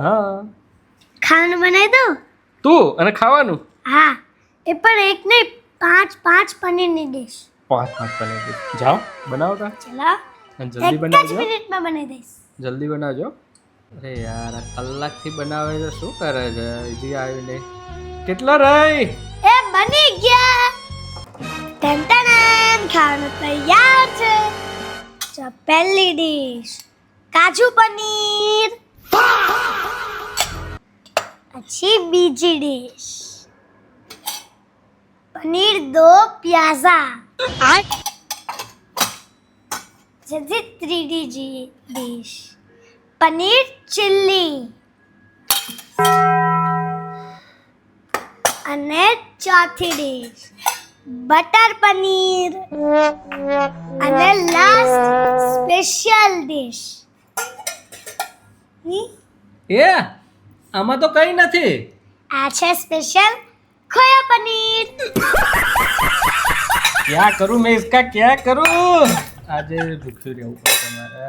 हाँ ખાવાનું બનાવી દો तू અને ખાવાનું હા એ પણ એક નહીં 5 પનીરની ડીશ 5 પનીર ડીશ જાઓ બનાવો તા ચલો અને જલ્દી એક જ બનાવજો મિનિટમાં બનાવી દઈશ જલ્દી બનાવજો અરે યાર આ કલાકથી બનાવે છે શું કરે છે હજી આવ્યું નહીં કેટલો રહી એ બની ગયા ટન ખાવાનું તૈયાર છે જો પહેલી ડીશ કાજુ પનીર अच्छी बीजी डिश पनीर 2 प्याजा जैसे 3D डिश पनीर चिल्ली અને ચોથી ડીશ બટર પનીર અને લાસ્ટ સ્પેશિયલ ડીશ એ આમાં તો કઈ નથી આ છે સ્પેશિયલ ખોયા પનીર क्या करूं मैं इसका क्या करूं આજે ભૂખ્યું રહેવું પડશે મારે